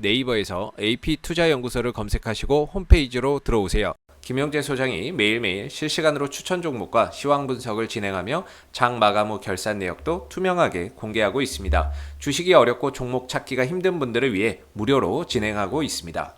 네이버에서 AP투자연구소를 검색하시고 홈페이지로 들어오세요. 김영재 소장이 매일매일 실시간으로 추천 종목과 시황 분석을 진행하며 장 마감 후 결산 내역도 투명하게 공개하고 있습니다. 주식이 어렵고 종목 찾기가 힘든 분들을 위해 무료로 진행하고 있습니다.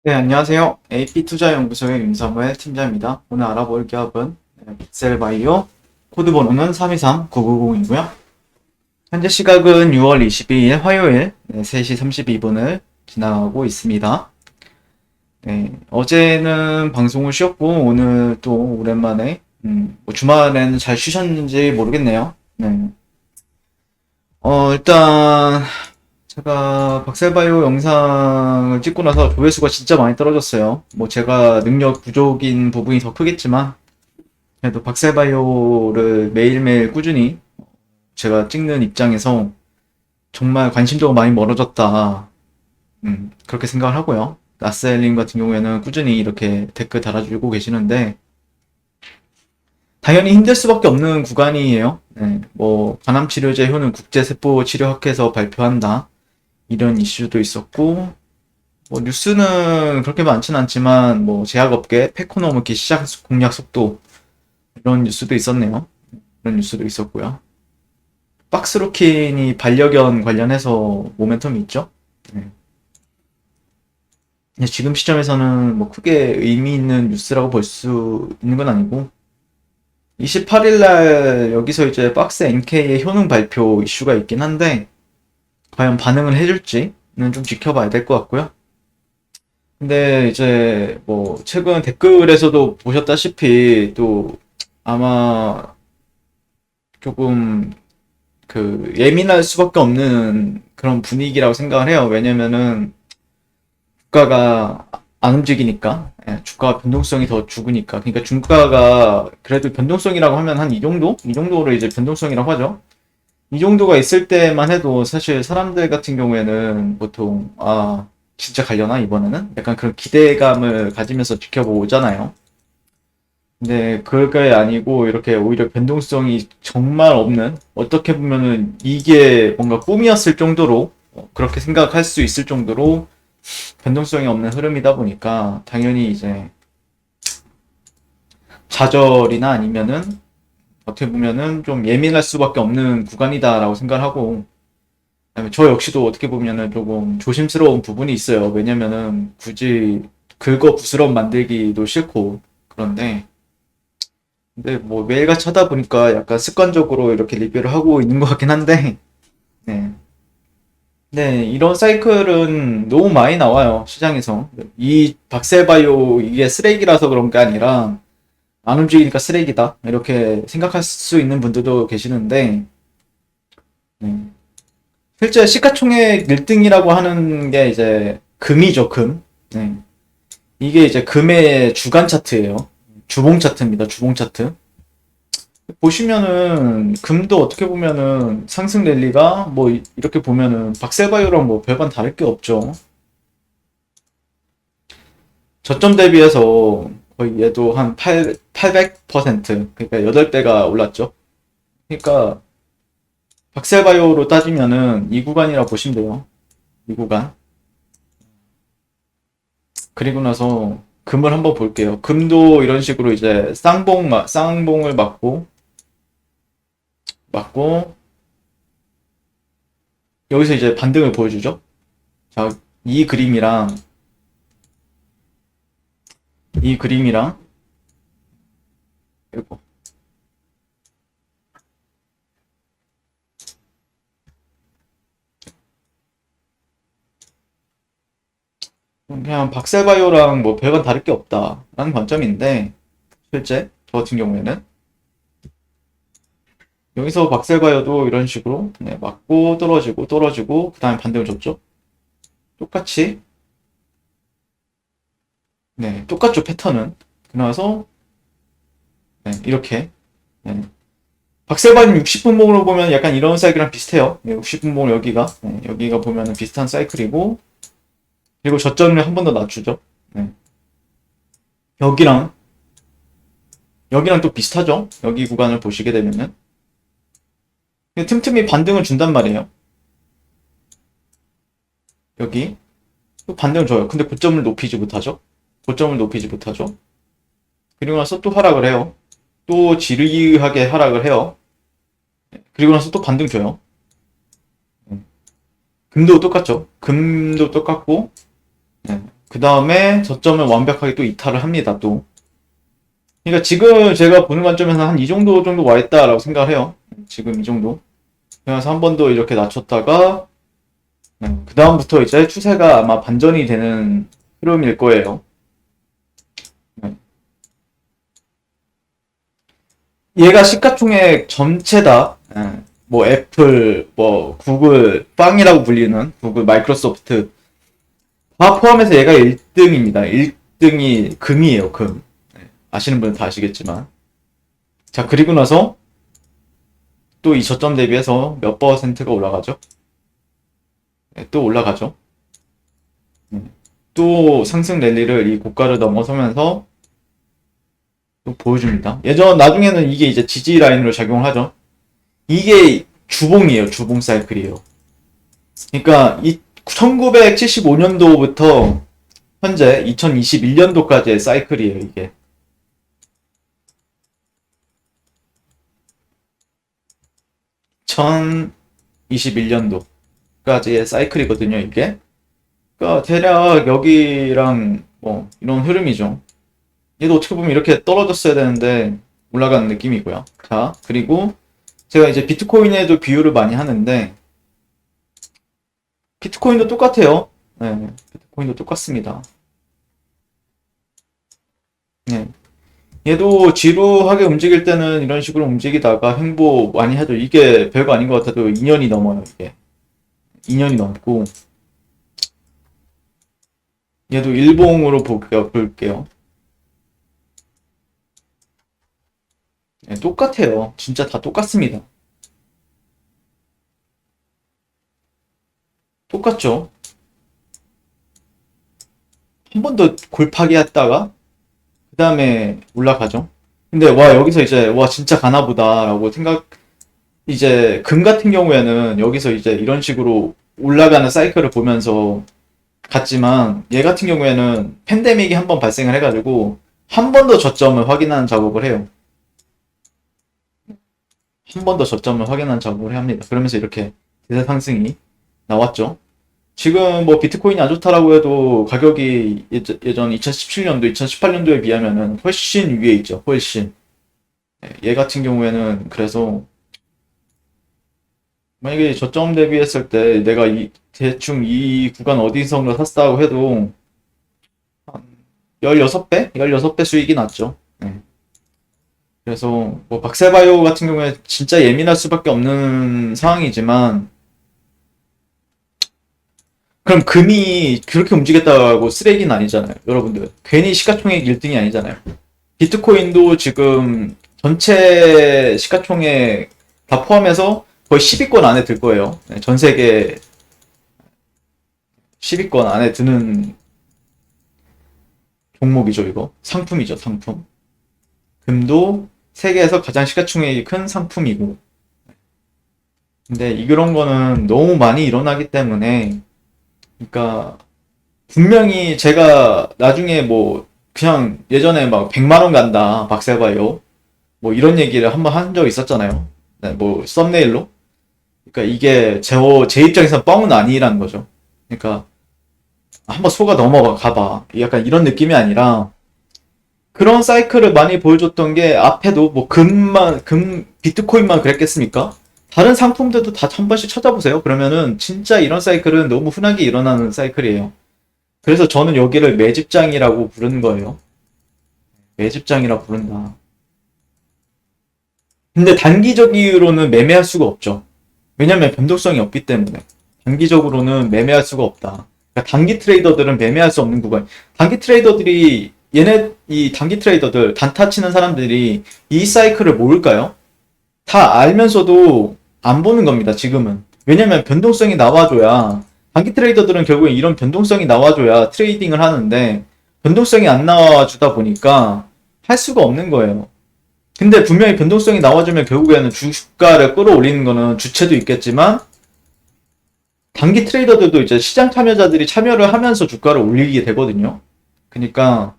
네, 안녕하세요. AP투자연구소의 윤사무엘 팀장입니다. 오늘 알아볼 기업은 빅셀바이오, 코드 번호는 323990이고요. 현재 시각은 6월 22일 화요일 3시 32분을 지나가고 있습니다. 네, 어제는 방송을 쉬었고 오늘 또 오랜만에 주말에는 잘 쉬셨는지 모르겠네요. 네. 일단 제가 박셀바이오 영상을 찍고 나서 조회수가 진짜 많이 떨어졌어요. 뭐 제가 능력 부족인 부분이 더 크겠지만 그래도 박셀바이오를 매일매일 꾸준히 제가 찍는 입장에서 정말 관심도가 많이 멀어졌다. 그렇게 생각을 하고요. 나스엘님 같은 경우에는 꾸준히 이렇게 댓글 달아주고 계시는데 당연히 힘들 수밖에 없는 구간이에요. 네, 뭐 간암치료제 효능 국제세포치료학회에서 발표한다. 이런 이슈도 있었고, 뭐 뉴스는 그렇게 많진 않지만, 뭐 제약업계 패코 넘기 시장 공략 속도 이런 뉴스도 있었네요. 이런 뉴스도 있었고요. 박스로킨이 반려견 관련해서 모멘텀이 있죠. 네. 근데 지금 시점에서는 뭐 크게 의미 있는 뉴스라고 볼 수 있는 건 아니고, 28일날 여기서 이제 박스 NK의 효능 발표 이슈가 있긴 한데, 과연 반응을 해줄지는 좀 지켜봐야 될 것 같고요. 근데 이제 뭐 최근 댓글에서도 보셨다시피 또 아마 조금 그 예민할 수밖에 없는 그런 분위기라고 생각을 해요. 왜냐면은 주가가 안 움직이니까, 주가 변동성이 더 죽으니까. 그러니까 주가가 그래도 변동성이라고 하면 한 이 정도? 이 정도를 이제 변동성이라고 하죠. 이 정도가 있을 때만 해도 사실 사람들 같은 경우에는 보통 진짜 가려나 이번에는? 약간 그런 기대감을 가지면서 지켜보고 오잖아요. 근데 그게 아니고 이렇게 오히려 변동성이 정말 없는, 어떻게 보면은 이게 뭔가 꿈이었을 정도로 그렇게 생각할 수 있을 정도로 변동성이 없는 흐름이다 보니까 당연히 이제 좌절이나 아니면은 어떻게 보면은 좀 예민할 수밖에 없는 구간이다라고 생각을 하고, 그다음에 저 역시도 어떻게 보면은 조금 조심스러운 부분이 있어요. 왜냐면은 굳이 긁어 부스럼 만들기도 싫고 그런데, 근데 뭐 매일같이 하다 보니까 약간 습관적으로 이렇게 리뷰를 하고 있는 것 같긴 한데, 네. 네, 이런 사이클은 너무 많이 나와요, 시장에서. 이 박셀바이오 이게 쓰레기라서 그런 게 아니라 안 움직이니까 쓰레기다. 이렇게 생각할 수 있는 분들도 계시는데, 네. 실제 시가총액 1등이라고 하는 게 이제 금이죠, 금. 네. 이게 이제 금의 주간 차트예요. 주봉 차트입니다, 주봉 차트. 보시면은 금도 어떻게 보면은 상승 랠리가 뭐 이렇게 보면은 박셀바이오랑 뭐 별반 다를 게 없죠. 저점 대비해서 거의 얘도 한 800%, 그러니까 8배가 올랐죠. 그러니까 박셀바이오로 따지면은 이 구간이라 보시면 돼요. 이 구간. 그리고 나서 금을 한번 볼게요. 금도 이런 식으로 이제 쌍봉을 맞고 여기서 이제 반등을 보여주죠. 자, 이 그림이랑 이 그림이랑 이거 그냥 박셀바이오랑 뭐 별반 다를 게 없다라는 관점인데, 실제 저 같은 경우에는 여기서 박셀바이오도 이런 식으로 맞고 떨어지고 그 다음에 반등을 줬죠. 똑같이, 똑같죠, 패턴은. 그나서 이렇게, 박셀바이오 60분봉으로 보면 약간 이런 사이클이랑 비슷해요. 60분봉 여기가 보면은 비슷한 사이클이고, 그리고 저점을 한 번 더 낮추죠. 네. 여기랑 또 비슷하죠. 여기 구간을 보시게 되면은 틈틈이 반등을 준단 말이에요. 여기 또 반등을 줘요. 근데 고점을 높이지 못하죠. 고점을 높이지 못하죠. 그리고 나서 또 하락을 해요. 또 지르하게 하락을 해요. 그리고 나서 또 반등 줘요. 금도 똑같죠. 금도 똑같고, 그 다음에 저점을 완벽하게 또 이탈을 합니다. 또. 그러니까 지금 제가 보는 관점에서 한 이 정도 와 있다라고 생각을 해요. 지금 이 정도. 그래서 한 번 더 이렇게 낮췄다가, 그 다음부터 이제 추세가 아마 반전이 되는 흐름일 거예요. 얘가 시가총액 전체다. 뭐 애플, 뭐 구글, 빵이라고 불리는 구글, 마이크로소프트 다 포함해서 얘가 1등입니다. 1등이 금이에요, 금. 아시는 분은 다 아시겠지만. 자, 그리고 나서 또 이 저점 대비해서 몇 퍼센트가 올라가죠? 또 올라가죠. 또 상승 랠리를 이 고가를 넘어서면서 또 보여줍니다. 나중에는 이게 이제 지지 라인으로 작용을 하죠. 이게 주봉이에요. 주봉 사이클이에요. 그러니까 이 1975년도부터 현재 2021년도까지의 사이클이에요. 이게. 2021년도까지의 사이클이거든요. 이게. 그러니까 대략 여기랑 뭐 이런 흐름이죠. 얘도 어떻게 보면 이렇게 떨어졌어야 되는데 올라가는 느낌이고요. 자, 그리고 제가 이제 비트코인에도 비유를 많이 하는데 비트코인도 똑같아요. 네, 비트코인도 똑같습니다. 네. 얘도 지루하게 움직일 때는 이런 식으로 움직이다가 횡보 많이 하죠. 이게 별거 아닌 것 같아도 2년이 넘어요. 이게 2년이 넘고 얘도 일봉으로 볼게요. 네, 똑같아요. 진짜 다 똑같습니다. 똑같죠? 한 번 더 골파기 했다가 그 다음에 올라가죠. 근데 와 여기서 이제 와 진짜 가나보다 라고 생각. 이제 금 같은 경우에는 여기서 이제 이런 식으로 올라가는 사이클을 보면서 갔지만 얘 같은 경우에는 팬데믹이 한 번 발생을 해가지고 한 번 더 저점을 확인하는 작업을 해요. 한 번 더 저점을 확인하는 작업을 해야 합니다. 그러면서 이렇게 대세 상승이 나왔죠. 지금 뭐 비트코인이 안 좋다라고 해도 가격이 예전 2017년도, 2018년도에 비하면은 훨씬 위에 있죠. 훨씬. 얘 같은 경우에는 그래서 만약에 저점 대비했을 때 내가 대충 이 구간 어디선가 샀다고 해도 한 16배? 16배 수익이 났죠. 네. 그래서 뭐 박세바이오 같은 경우에 진짜 예민할 수밖에 없는 상황이지만 그럼 금이 그렇게 움직였다고 쓰레기는 아니잖아요. 여러분들. 괜히 시가총액 1등이 아니잖아요. 비트코인도 지금 전체 시가총액 다 포함해서 거의 10위권 안에 들 거예요. 전 세계 10위권 안에 드는 종목이죠, 이거. 상품이죠, 상품. 금도 세계에서 가장 시가총액이 큰 상품이고. 근데 이런 거는 너무 많이 일어나기 때문에 그러니까 분명히 제가 나중에 뭐 그냥 예전에 막 100만 원 간다 박세바이오 뭐 이런 얘기를 한번 한 적 있었잖아요. 네, 뭐 썸네일로. 그러니까 이게 제 입장에서는 뻥은 아니라는 거죠. 그러니까 한번 속아 넘어가 봐. 약간 이런 느낌이 아니라 그런 사이클을 많이 보여줬던 게 앞에도 뭐 비트코인만 그랬겠습니까? 다른 상품들도 다 한 번씩 찾아보세요. 그러면은 진짜 이런 사이클은 너무 흔하게 일어나는 사이클이에요. 그래서 저는 여기를 매집장이라고 부르는 거예요. 매집장이라고 부른다. 근데 단기적으로는 매매할 수가 없죠. 왜냐면 변동성이 없기 때문에. 단기적으로는 매매할 수가 없다. 그러니까 단기 트레이더들은 매매할 수 없는 구간. 단기 트레이더들이 이 단기 트레이더들 단타 치는 사람들이 이 사이클을 모를까요? 다 알면서도 안 보는 겁니다, 지금은. 왜냐면 변동성이 나와줘야, 단기 트레이더들은 결국엔 이런 변동성이 나와줘야 트레이딩을 하는데, 변동성이 안 나와주다 보니까 할 수가 없는 거예요. 근데 분명히 변동성이 나와주면 결국에는 주가를 끌어올리는 거는 주체도 있겠지만, 단기 트레이더들도 이제 시장 참여자들이 참여를 하면서 주가를 올리게 되거든요. 그러니까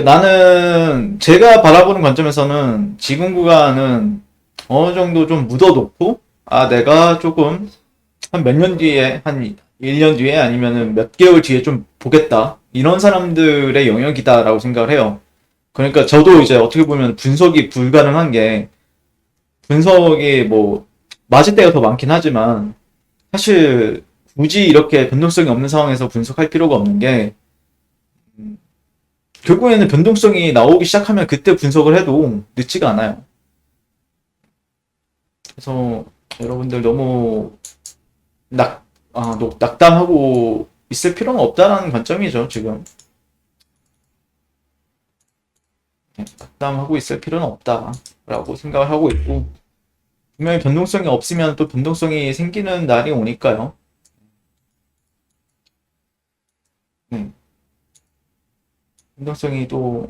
나는 제가 바라보는 관점에서는 지금 구간은 어느 정도 좀 묻어놓고, 내가 조금 한 몇 년 뒤에, 한 1년 뒤에 아니면은 몇 개월 뒤에 좀 보겠다, 이런 사람들의 영역이다라고 생각을 해요. 그러니까 저도 이제 어떻게 보면 분석이 불가능한 게, 분석이 뭐 맞을 때가 더 많긴 하지만 사실 굳이 이렇게 변동성이 없는 상황에서 분석할 필요가 없는 게, 결국에는 변동성이 나오기 시작하면 그때 분석을 해도 늦지가 않아요. 그래서 여러분들 너무 낙담하고 있을 필요는 없다라는 관점이죠, 지금. 낙담하고 있을 필요는 없다라고 생각을 하고 있고, 분명히 변동성이 없으면 또 변동성이 생기는 날이 오니까요. 네. 변동성이 또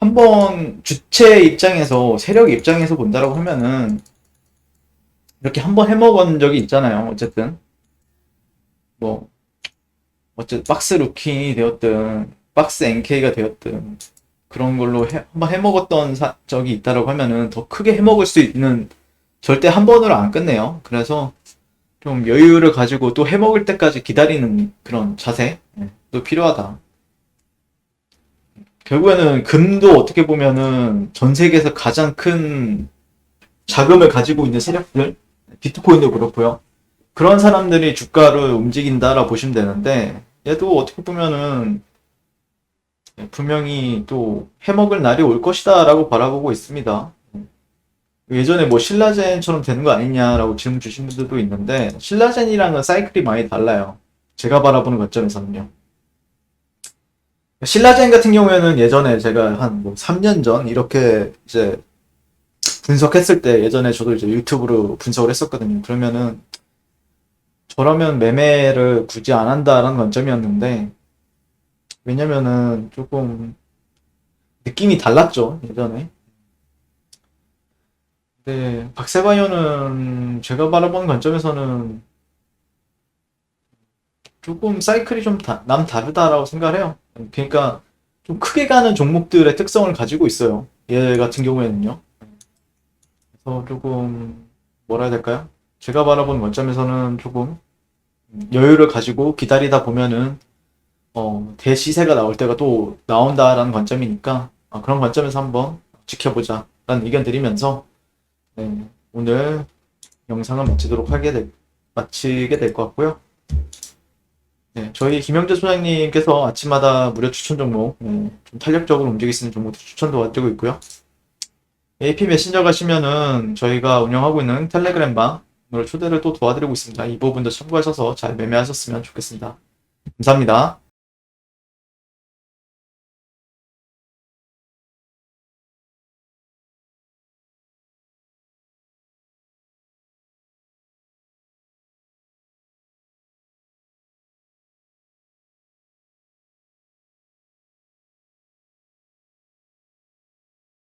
한 번 주체 입장에서, 세력 입장에서 본다라고 하면은 이렇게 한 번 해먹은 적이 있잖아요. 어쨌든 뭐 박스 루킹이 되었든 박스 NK가 되었든 그런 걸로 한번 해먹었던 적이 있다라고 하면은 더 크게 해먹을 수 있는, 절대 한 번으로 안 끝내요. 그래서 좀 여유를 가지고 또 해먹을 때까지 기다리는 그런 자세도 필요하다. 결국에는 금도 어떻게 보면은 전 세계에서 가장 큰 자금을 가지고 있는 세력들, 비트코인도 그렇고요. 그런 사람들이 주가를 움직인다라 보시면 되는데, 얘도 어떻게 보면은 분명히 또 해먹을 날이 올 것이다라고 바라보고 있습니다. 예전에 뭐 신라젠처럼 되는 거 아니냐라고 질문 주신 분들도 있는데, 신라젠이랑은 사이클이 많이 달라요. 제가 바라보는 관점에서는요. 신라젠 같은 경우에는 예전에 제가 한 뭐 3년 전 이렇게 이제 분석했을 때, 예전에 저도 이제 유튜브로 분석을 했었거든요. 그러면은 저라면 매매를 굳이 안 한다라는 관점이었는데, 왜냐면은 조금 느낌이 달랐죠, 예전에. 근데 박세바이오는 제가 바라보는 관점에서는 조금 사이클이 좀 남다르다라고 생각을 해요. 그러니까 좀 크게 가는 종목들의 특성을 가지고 있어요, 얘 같은 경우에는요. 그래서 조금 뭐라 해야 될까요? 제가 바라보는 관점에서는 조금 여유를 가지고 기다리다 보면은 대시세가 나올 때가 또 나온다라는 관점이니까, 그런 관점에서 한번 지켜보자 라는 의견 드리면서, 네, 오늘 영상을 마치게 될 것 같고요. 네, 저희 김영재 소장님께서 아침마다 무료 추천 종목, 좀 탄력적으로 움직일 수 있는 종목도 추천 도와드리고 있고요. AP 메신저 가시면은 저희가 운영하고 있는 텔레그램 방으로 초대를 또 도와드리고 있습니다. 이 부분도 참고하셔서 잘 매매하셨으면 좋겠습니다. 감사합니다.